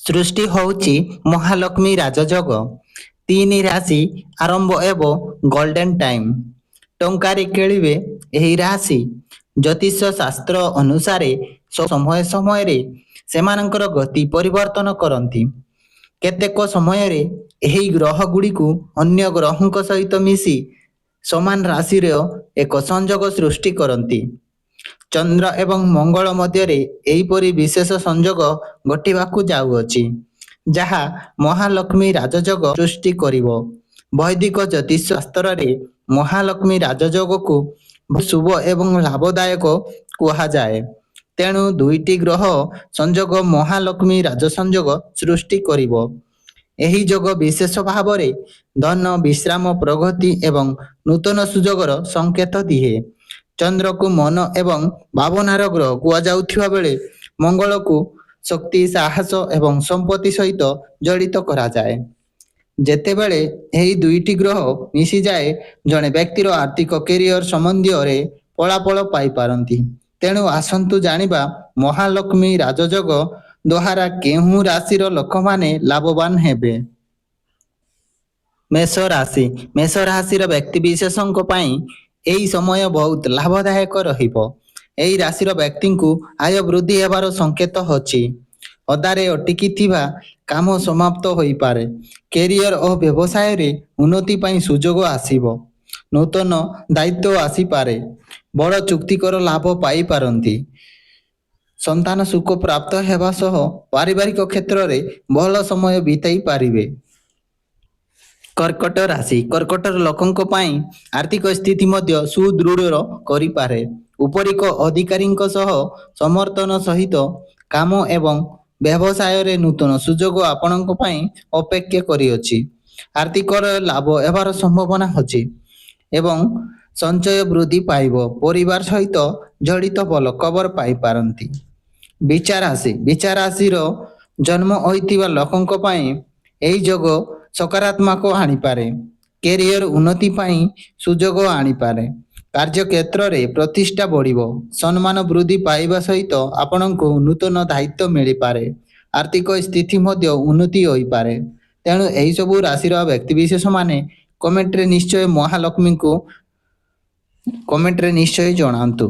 ସୃଷ୍ଟି ହେଉଛି ମହାଲକ୍ଷ୍ମୀ ରାଜଯୋଗ। 3 ରାଶି ଆରମ୍ଭ ହେବ ଗୋଲ୍ଡେନ୍ ଟାଇମ୍। ଟଙ୍କାରେ ଖେଳିବେ ଏହି ରାଶି। ଜ୍ୟୋତିଷ ଶାସ୍ତ୍ର ଅନୁସାରେ ସମୟ ସମୟରେ ସେମାନଙ୍କର ଗତି ପରିବର୍ତ୍ତନ କରନ୍ତି। କେତେକ ସମୟରେ ଏହି ଗ୍ରହଗୁଡ଼ିକୁ ଅନ୍ୟ ଗ୍ରହଙ୍କ ସହିତ ମିଶି ସମାନ ରାଶିର ଏକ ସଂଯୋଗ ସୃଷ୍ଟି କରନ୍ତି। ଚନ୍ଦ୍ର ଏବଂ ମଙ୍ଗଳ ମଧ୍ୟରେ ଏହିପରି ବିଶେଷ ସଂଯୋଗ ଘଟିବାକୁ ଯାଉଅଛି, ଯାହା ମହାଲକ୍ଷ୍ମୀ ରାଜଯୋଗ ସୃଷ୍ଟି କରିବ। ବୈଦିକ ଜ୍ୟୋତିଷ ଶାସ୍ତ୍ରରେ ମହାଲକ୍ଷ୍ମୀ ରାଜଯୋଗକୁ ଶୁଭ ଏବଂ ଲାଭଦାୟକ କୁହାଯାଏ। ତେଣୁ ଦୁଇଟି ଗ୍ରହ ସଂଯୋଗ ମହାଲକ୍ଷ୍ମୀ ରାଜସଂଯୋଗ ସୃଷ୍ଟି କରିବ। ଏହି ଯୋଗ ବିଶେଷ ଭାବରେ ଧନ, ବିଶ୍ରାମ, ପ୍ରଗତି ଏବଂ ନୂତନ ସୁଯୋଗର ସଂକେତ ଦିଏ। ଚନ୍ଦ୍ରକୁ ମନ ଏବଂ ଭାବନାର ଗ୍ରହ କୁହାଯାଉଥିବା ବେଳେ ମଙ୍ଗଳକୁ ଶକ୍ତି, ସାହସ ଏବଂ ସମ୍ପତ୍ତି ସହିତ ଜଡ଼ିତ କରାଯାଏ। ଯେତେବେଳେ ଏହି ଦୁଇଟି ଗ୍ରହ ମିଶିଯାଏ, ଜଣେ ବ୍ୟକ୍ତିର ଆର୍ଥିକ କ୍ୟାରିୟର ସମ୍ବନ୍ଧୀୟରେ ଫଳାଫଳ ପାଇପାରନ୍ତି। ତେଣୁ ଆସନ୍ତୁ ଜାଣିବା ମହାଲକ୍ଷ୍ମୀ ରାଜଯୋଗ ଦ୍ୱାରା କେଉଁ ରାଶିର ଲୋକମାନେ ଲାଭବାନ ହେବେ। ମେଷ ରାଶି। ମେଷ ରାଶିର ବ୍ୟକ୍ତିବିଶେଷଙ୍କ ପାଇଁ ଏହି ସମୟ ବହୁତ ଲାଭଦାୟକ ରହିବ। ଏହି ରାଶିର ବ୍ୟକ୍ତିଙ୍କୁ ଆୟ ବୃଦ୍ଧି ହେବାର ସଂକେତ ଅଛି। ଅଧାରେ ଅଟକିଥିବା କାମ ସମାପ୍ତ ହୋଇପାରେ। କ୍ୟାରିୟର ଓ ବ୍ୟବସାୟରେ ଉନ୍ନତି ପାଇଁ ସୁଯୋଗ ଆସିବ। ନୂତନ ଦାୟିତ୍ୱ ଆସିପାରେ। ବଡ଼ ଚୁକ୍ତିକର ଲାଭ ପାଇପାରନ୍ତି। ସନ୍ତାନ ସୁଖ ପ୍ରାପ୍ତ ହେବା ସହ ପାରିବାରିକ କ୍ଷେତ୍ରରେ ଭଲ ସମୟ ବିତାଇ ପାରିବେ। କର୍କଟ ରାଶି। କର୍କଟର ଲୋକଙ୍କ ପାଇଁ ଆର୍ଥିକ ସ୍ଥିତି ମଧ୍ୟ ସୁଦୃଢ଼ କରିପାରେ। ଉପରିକ ଅଧିକାରୀଙ୍କ ସହ ସମର୍ଥନ ସହିତ କାମ ଏବଂ ବ୍ୟବସାୟରେ ନୂତନ ସୁଯୋଗ ଆପଣଙ୍କ ପାଇଁ ଅପେକ୍ଷା କରିଅଛି। ଆର୍ଥିକ ଲାଭ ହେବାର ସମ୍ଭାବନା ଅଛି ଏବଂ ସଞ୍ଚୟ ବୃଦ୍ଧି ପାଇବ। ପରିବାର ସହିତ ଜଡ଼ିତ ଭଲ ଖବର ପାଇପାରନ୍ତି। ବିଛା ରାଶି। ବିଛା ରାଶିର ଜନ୍ମ ହୋଇଥିବା ଲୋକଙ୍କ ପାଇଁ ଏହି ଯୋଗ ସକାରାତ୍ମକ ଆଣିପାରେ। କ୍ୟାରିୟର ଉନ୍ନତି ପାଇଁ ସୁଯୋଗ ଆଣିପାରେ। କାର୍ଯ୍ୟକ୍ଷେତ୍ରରେ ପ୍ରତିଷ୍ଠା ବଢ଼ିବ। ସମ୍ମାନ ବୃଦ୍ଧି ପାଇବା ସହିତ ଆପଣଙ୍କୁ ନୂତନ ଦାୟିତ୍ୱ ମିଳିପାରେ। ଆର୍ଥିକ ସ୍ଥିତି ମଧ୍ୟ ଉନ୍ନତି ହୋଇପାରେ। ତେଣୁ ଏହିସବୁ ରାଶିର ବ୍ୟକ୍ତିବିଶେଷମାନେ କମେଣ୍ଟରେ ନିଶ୍ଚୟ ମହାଲକ୍ଷ୍ମୀଙ୍କୁ କମେଣ୍ଟରେ ନିଶ୍ଚୟ ଜଣାନ୍ତୁ।